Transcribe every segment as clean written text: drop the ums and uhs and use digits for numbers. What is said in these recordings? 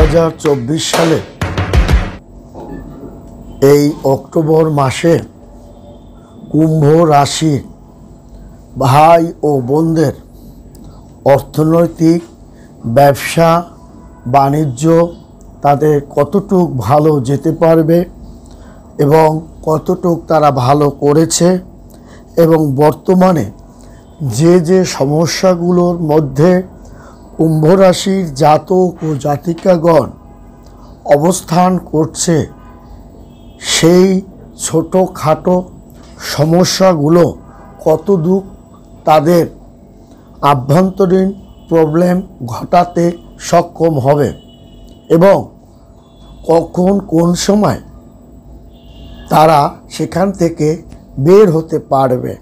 2024 সালে এই অক্টোবর মাসে কুম্ভ রাশির ভাই ও বোনদের অর্থনৈতিক ব্যবসা বাণিজ্য তাদের কতটুক ভালো যেতে পারবে এবং কতটুক তারা ভালো করেছে এবং বর্তমানে যে সমস্যাগুলোর মধ্যে কুম্ভ রাশির জাতক ও জাতিকাগণ অবস্থান করছে সেই ছোটোখাটো সমস্যাগুলো কতদূর তাদের আভ্যন্তরীণ প্রবলেম ঘটাতে সক্ষম হবে এবং কখন কোন সময় তারা সেখান থেকে বের হতে পারবে।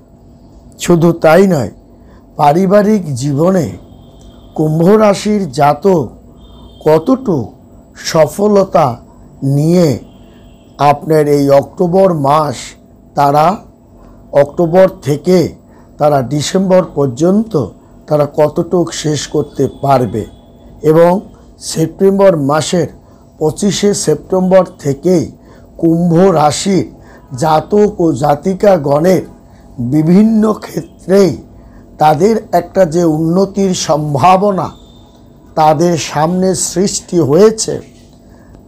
শুধু তাই নয়, পারিবারিক জীবনে কুম্ভ রাশির জাতক কতটুকু সফলতা নিয়ে আপনার এই অক্টোবর মাস তারা অক্টোবর থেকে তারা ডিসেম্বর পর্যন্ত তারা কতটুক শেষ করতে পারবে এবং সেপ্টেম্বর মাসের 25শে সেপ্টেম্বর থেকেই কুম্ভ রাশির জাতক ও জাতিকাগণের বিভিন্ন ক্ষেত্রেই তাদের একটা যে উন্নতির সম্ভাবনা তাদের সামনে সৃষ্টি হয়েছে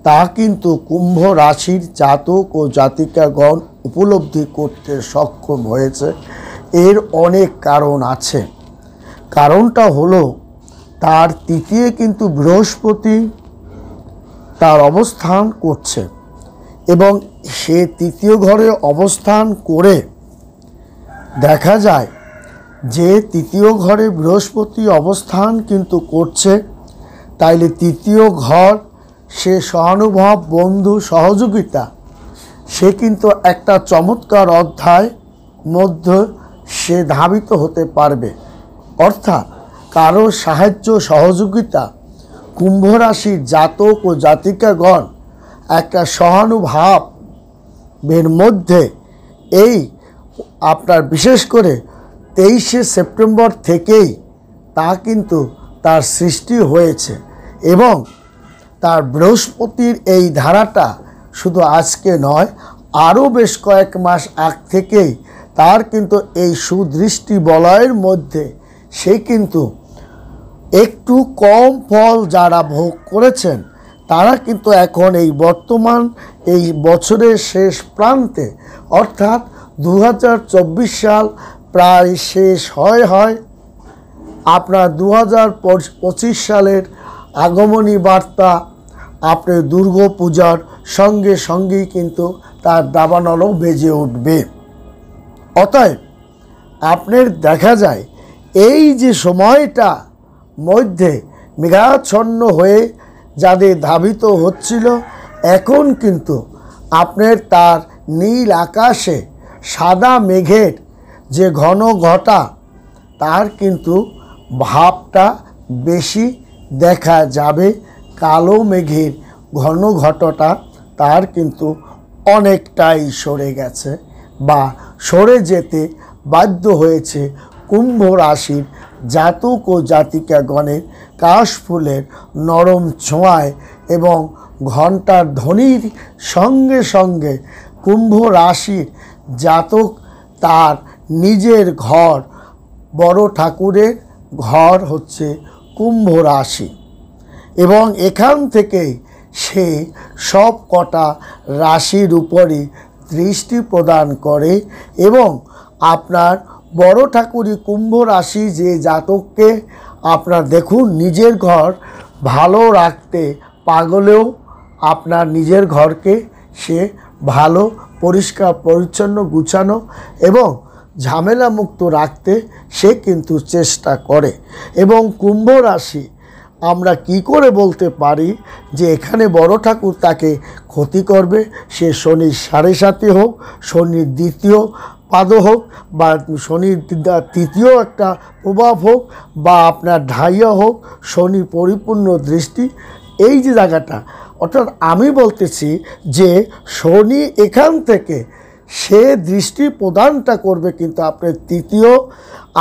তা কিন্তু কুম্ভ রাশির জাতক ও জাতিকাগণ উপলব্ধি করতে সক্ষম হয়েছে। এর অনেক কারণ আছে। কারণটা হলো তার তৃতীয় কিন্তু বৃহস্পতি তার অবস্থান করছে এবং সে তৃতীয় ঘরে অবস্থান করে দেখা যায় যে তৃতীয় ঘরে বৃহস্পতি অবস্থান কিন্তু করছে, তাইলে তৃতীয় ঘর সে সহানুভব বন্ধু সহযোগিতা সে কিন্তু একটা চমৎকার অধ্যায় মধ্যে সে ধাবিত হতে পারবে। অর্থাৎ কারো সাহায্য সহযোগিতা কুম্ভ রাশির জাতক ও জাতিকাগণ একটা সহানুভাবের মধ্যে এই আপনার বিশেষ করে 23শে সেপ্টেম্বর থেকেই তা কিন্তু তার সৃষ্টি হয়েছে এবং তার বৃহস্পতির এই ধারাটা শুধু আজকে নয়, আরও বেশ কয়েক মাস আগ থেকেই তার কিন্তু এই সুদৃষ্টি বলয়ের মধ্যে সে কিন্তু একটু কম ফল যারা ভোগ করেছেন তারা কিন্তু এখন এই বর্তমান এই বছরের শেষ প্রান্তে অর্থাৎ 2024 সাল প্রায় শেষ হয় আপনার 2025 সালের আগমনী বার্তা আপনার দুর্গাপূজার সঙ্গেই কিন্তু তার দাবানলও বেজে উঠবে। অতএব আপনার দেখা যায় এই যে সময়টা মধ্যে মেঘাচ্ছন্ন হয়ে যাদের ধাবিত হচ্ছিল এখন কিন্তু আপনার তার নীল আকাশে সাদা মেঘের যে ঘন ঘটা তার কিন্তু ভাবটা বেশি দেখা যাবে। কালো মেঘের ঘন ঘটটা তার কিন্তু অনেকটাই সরে গেছে বা সরে যেতে বাধ্য হয়েছে কুম্ভ রাশির জাতক ও জাতিকাগণের কাশফুলের নরম ছোঁয়ায় এবং ঘণ্টার ধ্বনির সঙ্গে কুম্ভ রাশির জাতক তার নিজের ঘর বড় ঠাকুরের ঘর হচ্ছে কুম্ভ রাশি এবং এখান থেকেই সে সব কটা রাশির উপরই দৃষ্টি প্রদান করে এবং আপনার বড় ঠাকুরই কুম্ভ রাশি যে জাতককে আপনার দেখুন নিজের ঘর ভালো রাখতে পাগলেও আপনার নিজের ঘরকে সে ভালো পরিষ্কার পরিচ্ছন্ন গুছানো এবং ঝামেলা মুক্ত রাখতে সে কিন্তু চেষ্টা করে এবং কুম্ভ রাশি আমরা কি করে বলতে পারি যে এখানে বড় ঠাকুর তাকে ক্ষতি করবে? সে শনির 7.5 হোক, শনির দ্বিতীয় পাদ হোক বা শনির তৃতীয় একটা প্রভাব হোক বা আপনার ঢাইয়া হোক, শনি পরিপূর্ণ দৃষ্টি এই যে জায়গাটা অর্থাৎ আমি বলতেছি যে শনি এখান থেকে সে দৃষ্টি প্রদানটা করবে কিন্তু আপনার তৃতীয়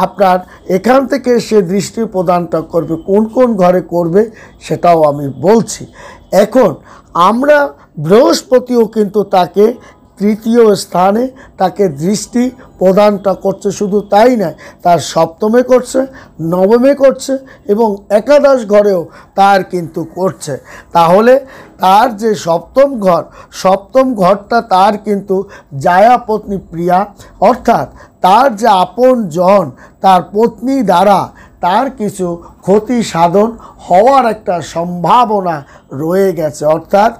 আপনার এখান থেকে সে দৃষ্টি প্রদানটা করবে কোন কোন ঘরে করবে সেটাও আমি বলছি। এখন আমরা বৃহস্পতিও কিন্তু তাকে তৃতীয় স্থানে তাকে দৃষ্টি প্রদানটা করছে। শুধু তাই নয়, তার সপ্তমে করছে, নবমে করছে এবং একাদশ ঘরেও তার কিন্তু করছে। তাহলে তার যে সপ্তম ঘরটা তার কিন্তু জায়া পত্নী প্রিয়া, অর্থাৎ তার যে আপন জন, তার পত্নী দ্বারা তার কিছু ক্ষতি সাধন হওয়ার একটা সম্ভাবনা রয়ে গেছে। অর্থাৎ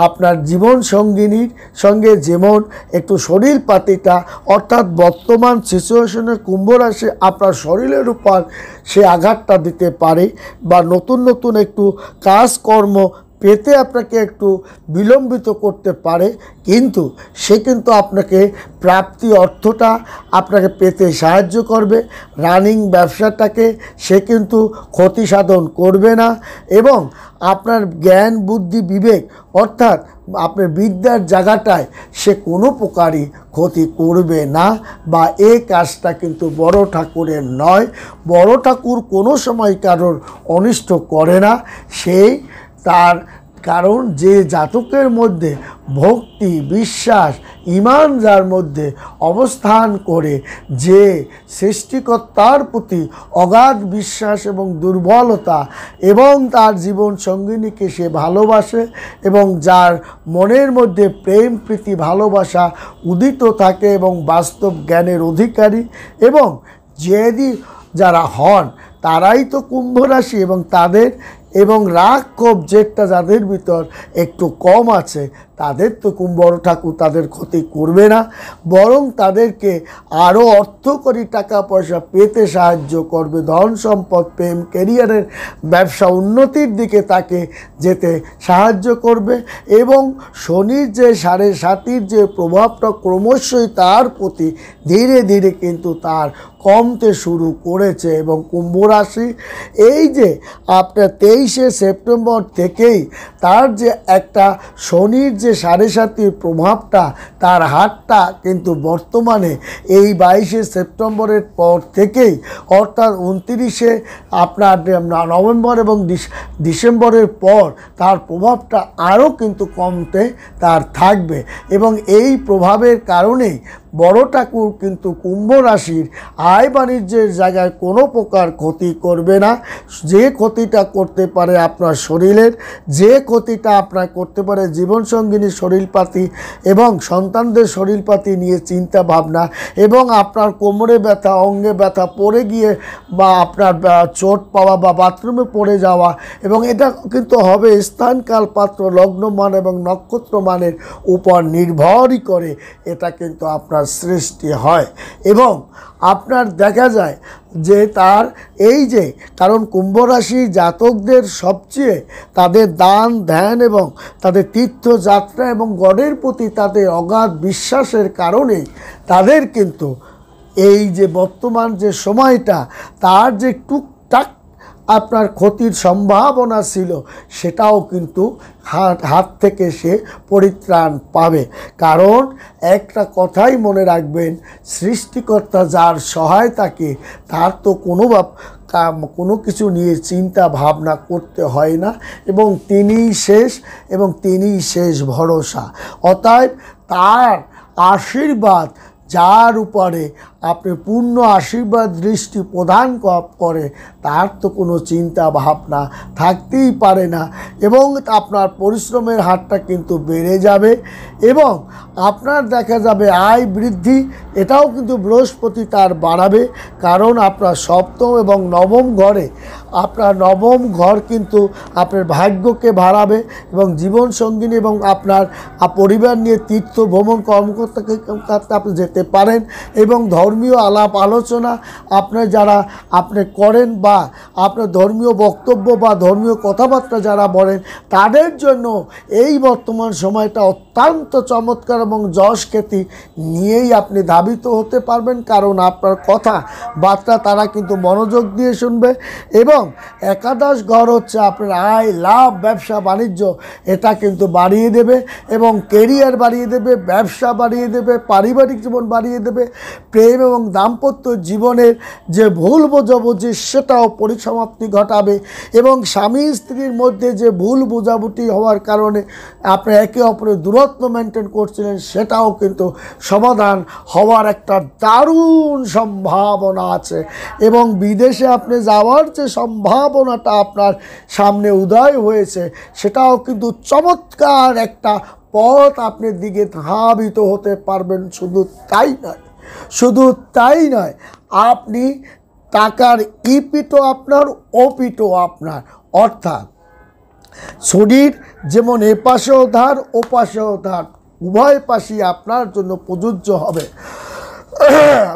আপনার জীবন সঙ্গিনীর সঙ্গে যেমন একটু শরীরপাতিটা, অর্থাৎ বর্তমান সিচুয়েশনে কুম্ভ রাশি আপনার শরীরের উপর সে আঘাতটা দিতে পারে, বা নতুন নতুন একটু কাজকর্ম পেতে আপনাকে একটু বিলম্বিত করতে পারে, কিন্তু সে কিন্তু আপনাকে প্রাপ্তি অর্থটা আপনাকে পেতে সাহায্য করবে। রানিং ব্যবসাটাকে সে কিন্তু ক্ষতি সাধন করবে না, এবং আপনার জ্ঞান বুদ্ধি বিবেক অর্থাৎ আপনার বিদ্যার জায়গাটায় সে কোনো প্রকারই ক্ষতি করবে না, বা এই কাজটা কিন্তু বড় ঠাকুরের নয়। বড় ঠাকুর কোনো সময় কারোর অনিষ্ট করে না। সেই তার কারণ যে জাতকের মধ্যে ভক্তি, বিশ্বাস, ঈমান যার মধ্যে অবস্থান করে, যে সৃষ্টিকর্তার প্রতি অগাধ বিশ্বাস এবং দুর্বলতা, এবং তার জীবন সঙ্গিনীকে সে ভালোবাসে, এবং যার মনের মধ্যে প্রেম, প্রীতি, ভালোবাসা উদিত থাকে, এবং বাস্তব জ্ঞানের অধিকারী, এবং যারা হন তারাই তো কুম্ভ রাশি, এবং তাদের এবং রাগ ক্ষোভ যেটা যাদের ভিতর একটু কম আছে, তাদের তো বড় ঠাকুর তাদের ক্ষতি করবে না, বরং তাদেরকে আরও অর্থকরী টাকা পয়সা পেতে সাহায্য করবে। ধন সম্পদ, প্রেম, ক্যারিয়ারের ব্যবসা উন্নতির দিকে তাকে যেতে সাহায্য করবে। এবং শনির যে 7.5 যে প্রভাবটা ক্রমশই তার প্রতি ধীরে ধীরে কিন্তু তার কমতে শুরু করেছে। এবং কুম্ভ রাশি এই যে আপনার 23শে সেপ্টেম্বর থেকেই তার যে একটা শনির যে 7.5 প্রভাবটা, তার হাতটা কিন্তু বর্তমানে এই 22শে সেপ্টেম্বরের পর থেকেই, অর্থাৎ 29শে আপনার নভেম্বর এবং ডিসেম্বরের পর তার প্রভাবটা আরও কিন্তু কমতে তার থাকবে। এবং এই প্রভাবের কারণেই বড় ঠাকুর কিন্তু কুম্ভ রাশির আয় বাণিজ্যের জায়গায় কোনো প্রকার ক্ষতি করবে না। যে ক্ষতিটা করতে পারে আপনার শরীরের, যে ক্ষতিটা আপনার করতে পারে জীবনসঙ্গিনীর শরীরপাতি এবং সন্তানদের শরীরপাতি নিয়ে চিন্তা ভাবনা, এবং আপনার কোমরে ব্যথা, অঙ্গে ব্যথা, পড়ে গিয়ে বা আপনার চোট পাওয়া বা বাথরুমে পড়ে যাওয়া, এবং এটা কিন্তু হবে স্থান, কাল, পাত্র, লগ্নমান এবং নক্ষত্রমানের উপর নির্ভরই করে এটা কিন্তু আপনার সৃষ্টি হয়। এবং আপনার দেখা যায় যে তার এই যে, কারণ কুম্ভ রাশি জাতকদের সবচেয়ে তাদের দান ধ্যান এবং তাদের তীর্থযাত্রা এবং গডের প্রতি তাদের অগাধ বিশ্বাসের কারণে তাদের কিন্তু এই যে বর্তমান যে সময়টা তার যে টুকটাক আপনার ক্ষতির সম্ভাবনা ছিল, সেটাও কিন্তু হাত থেকে সে পরিত্রাণ পাবে। কারণ একটা কথাই মনে রাখবেন, সৃষ্টিকর্তা যার সহায়তাকে তার তো কোনো কিছু নিয়ে চিন্তা ভাবনা করতে হয় না, এবং তিনিই শেষ এবং তিনিই শেষ ভরসা। অতএব তার আশীর্বাদ যার উপরে আপনি পূর্ণ আশীর্বাদ দৃষ্টি প্রদান করে, তার তো কোনো চিন্তা ভাবনা থাকতেই পারে না, এবং আপনার পরিশ্রমের হারটা কিন্তু বেড়ে যাবে, এবং আপনার দেখা যাবে আয় বৃদ্ধি, এটাও কিন্তু বৃহস্পতি তার বাড়াবে। কারণ আপনার সপ্তম এবং নবম ঘরে, আপনার নবম ঘর কিন্তু আপনার ভাগ্যকে বাড়াবে, এবং জীবন সঙ্গিনী এবং আপনার পরিবার নিয়ে তীর্থ ভ্রমণ কর্মকর্তাকে আপনি যেতে পারেন, এবং ধর্মীয় আলাপ আলোচনা আপনার যারা আপনি করেন, বা আপনার ধর্মীয় বক্তব্য বা ধর্মীয় কথাবার্তা যারা বলেন, তাদের জন্য এই বর্তমান সময়টা অত্যন্ত চমৎকার এবং যশ খ্যাতি নিয়েই আপনি ধাবিত হতে পারবেন। কারণ আপনার কথা বার্তা তারা কিন্তু মনোযোগ দিয়ে শুনবে। এবং একাদশ ঘর হচ্ছে আপনার আয়, লাভ, ব্যবসা বাণিজ্য, এটা কিন্তু বাড়িয়ে দেবে, এবং কেরিয়ার বাড়িয়ে দেবে, ব্যবসা বাড়িয়ে দেবে, পারিবারিক জীবন বাড়িয়ে দেবে, প্রেম এবং দাম্পত্য জীবনের যে ভুল বোঝাবুঝি সেটাও পরিসমাপ্তি ঘটাবে এবং স্বামী স্ত্রীর মধ্যে যে ভুল বোঝাবুঝি হওয়ার কারণে আপনি একে অপরের দূরত্ব মেনটেন করছিলেন সেটাও কিন্তু সমাধান হওয়ার একটা দারুণ সম্ভাবনা আছে এবং বিদেশে আপনি যাওয়ার যে সম্ভাবনাটা আপনার সামনে উদয় হয়েছে সেটাও কিন্তু চমৎকার একটা পথ আপনার দিকে ধাবিত হতে পারবেন। শুধু তাই নয় আপনি টাকার ইপিটও আপনার ওপিটও আপনার, অর্থাৎ শরীর যেমন এপাশেও ধার ওপাশেও ধার উভয় পাশই আপনার জন্য প্রযোজ্য হবে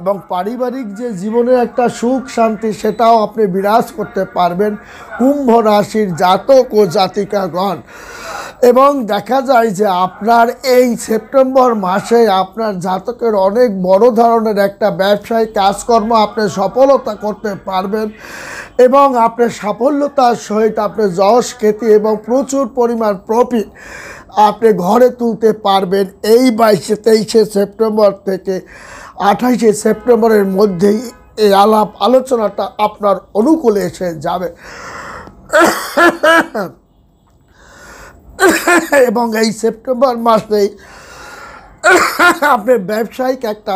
এবং পারিবারিক যে জীবনের একটা সুখ শান্তি সেটাও আপনি বিরাজ করতে পারবেন কুম্ভ রাশির জাতক ও জাতিকাগণ। এবং দেখা যায় যে আপনার এই সেপ্টেম্বর মাসে আপনার জাতকের অনেক বড় ধরনের একটা ব্যবসায়িক কাজকর্ম আপনি সফলতা করতে পারবেন এবং আপনার সাফল্যতার সহিত আপনি যশ খ্যাতি এবং প্রচুর পরিমাণ প্রফিট আপনি ঘরে তুলতে পারবেন এই 22-23 সেপ্টেম্বর থেকে 28 সেপ্টেম্বরের মধ্যেই এই আলাপ আলোচনাটা আপনার অনুকূলে এসে যাবে এবং এই সেপ্টেম্বর মাসেই আপনার ব্যবসায়িক একটা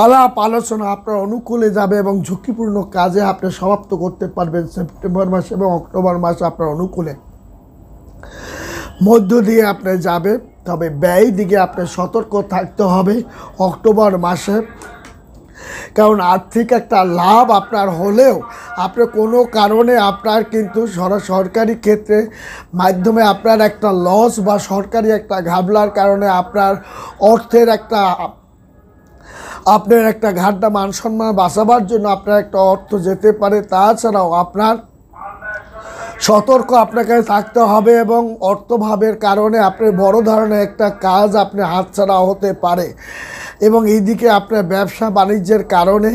আলাপ আলোচনা আপনার অনুকূলে যাবে এবং ঝুঁকিপূর্ণ কাজে আপনি সমাপ্ত করতে পারবেন সেপ্টেম্বর মাস এবং অক্টোবর মাস আপনার অনুকূলে মধ্য দিয়ে আপনি যাবে। তবে ব্যয় দিকে আপনি সতর্ক থাকতে হবে অক্টোবর মাসে, কারণ আর্থিক একটা লাভ আপনার হলেও আপনি কোনো কারণে আপনার কিন্তু সরকারি ক্ষেত্রে মাধ্যমে আপনার একটা লস বা সরকারি একটা ঘাবলার কারণে আপনার অর্থের একটা আপনার একটা ঘাটটা মান সম্মান বাঁচাবার জন্য আপনার একটা অর্থ যেতে পারে। তাছাড়াও আপনার সতর্ক আপনাকে থাকতে হবে এবং অর্থভাবের কারণে আপনার বড় ধরনের একটা কাজ আপনি হাতছাড়া হতে পারে এবং এইদিকে আপনার ব্যবসা বাণিজ্যের কারণে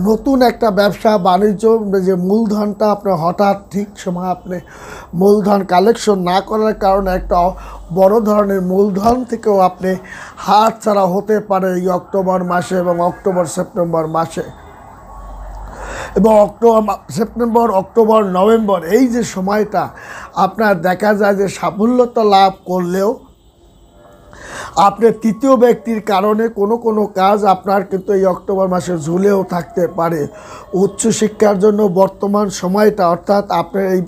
নতুন একটা ব্যবসা বাণিজ্য যে মূলধনটা আপনার হঠাৎ ঠিক সময় আপনি মূলধন কালেকশন না করার কারণে একটা বড় ধরনের মূলধন থেকেও আপনি হাতছাড়া হতে পারে এই অক্টোবর মাসে এবং অক্টোবর সেপ্টেম্বর মাসে। এবং সেপ্টেম্বর অক্টোবর নভেম্বর এই যে সময়টা আপনার দেখা যায় যে সাফল্যতা লাভ করলেও আপনার তৃতীয় ব্যক্তির কারণে কোনো কাজ আপনার কিন্তু এই অক্টোবর মাসে ঝুলেও থাকতে পারে। উচ্চশিক্ষার জন্য বর্তমান সময়টা অর্থাৎ আপনার এই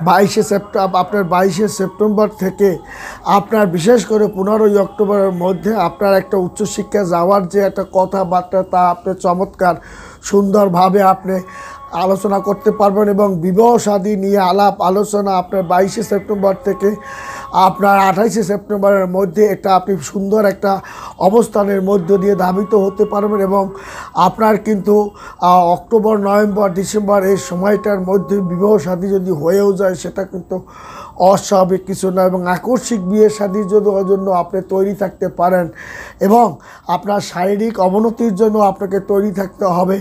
22 সেপ্টেম্বর থেকে আপনার বিশেষ করে 15 অক্টোবরের মধ্যে আপনার একটা উচ্চশিক্ষা যাওয়ার যে একটা কথাবার্তা তা আপনি চমৎকার সুন্দরভাবে আপনি আলোচনা করতে পারবেন এবং বিবাহ শাদী নিয়ে আলাপ আলোচনা আপনার 22 সেপ্টেম্বর থেকে আপনার 28 সেপ্টেম্বরের মধ্যে একটা আপনি সুন্দর একটা অবস্থানের মধ্য দিয়ে ধাবিত হতে পারবেন এবং আপনার কিন্তু অক্টোবর নভেম্বর ডিসেম্বর এই সময়টার মধ্যে বিবাহ শাদী যদি হয়েও যায় সেটা কিন্তু অস্বাভাবিক কিছু না এবং আকস্মিক বিয়ে শাদীর জন্য আপনি তৈরি থাকতে পারেন এবং আপনার শারীরিক অবনতির জন্য আপনাকে তৈরি থাকতে হবে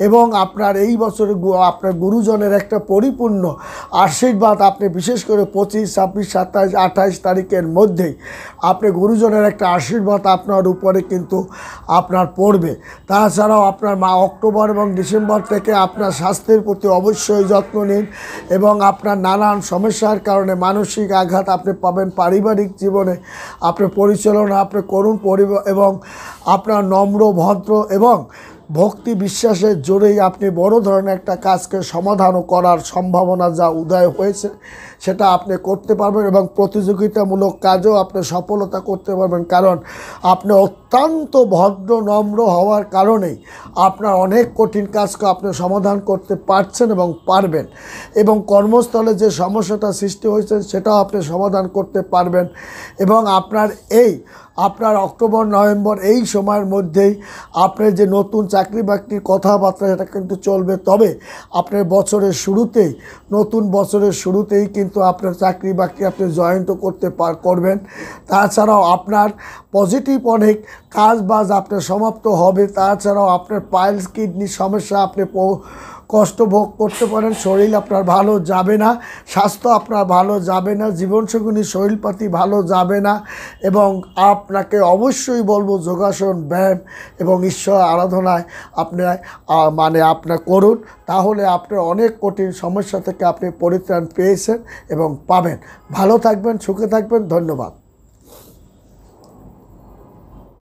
এবং আপনার এই বছর আপনার গুরুজনের একটা পরিপূর্ণ আশীর্বাদ আপনি বিশেষ করে 25, 26, 27, 28 তারিখের মধ্যেই আপনি গুরুজনের একটা আশীর্বাদ আপনার উপরে কিন্তু আপনার পড়বে। তাছাড়াও আপনার অক্টোবর এবং ডিসেম্বর থেকে আপনার স্বাস্থ্যের প্রতি অবশ্যই যত্ন নিন এবং আপনার নানান সমস্যার কারণে মানসিক আঘাত আপনি পাবেন পারিবারিক জীবনে আপনি পরিচালনা আপনি করুন এবং আপনার নম্র ভদ্র এবং ভক্তি বিশ্বাসের জোরেই আপনি বড় ধরনের একটা কাজকে সমাধানও করার সম্ভাবনা যা উদয় হয়েছে সেটা আপনি করতে পারবেন এবং প্রতিযোগিতামূলক কাজও আপনি সফলতা করতে পারবেন, কারণ আপনি অত্যন্ত ভদ্র নম্র হওয়ার কারণেই আপনার অনেক কঠিন কাজকে আপনি সমাধান করতে পারছেন এবং পারবেন এবং কর্মস্থলে যে সমস্যাটা সৃষ্টি হয়েছে সেটাও আপনি সমাধান করতে পারবেন এবং আপনার অক্টোবর নভেম্বর এই সময়ের মধ্যেই আপনার যে নতুন চাকরি বাকরির কথাবার্তা সেটা কিন্তু চলবে। তবে আপনার বছরের শুরুতেই নতুন বছরের শুরুতেই কিন্তু আপনার চাকরি বাকরি আপনি জয়েন্ট করবেন। তাছাড়াও আপনার পজিটিভ অনেক কাজ বাজ আপনার সমাপ্ত হবে। তাছাড়াও আপনার পাইলস কিডনির সমস্যা আপনি কষ্ট ভোগ করতে পারেন, শরীর আপনার ভালো যাবে না, স্বাস্থ্য আপনার ভালো যাবে না, জীবনসঙ্গিনী শরীরপাতি ভালো যাবে না। এবং আপনাকে অবশ্যই বলবো যোগাসন, ব্যায়াম এবং ঈশ্বর আরাধনায় আপনার করুন, তাহলে আপনার অনেক কঠিন সমস্যা থেকে আপনি পরিত্রাণ পেয়েছেন এবং পাবেন। ভালো থাকবেন, সুখে থাকবেন। ধন্যবাদ।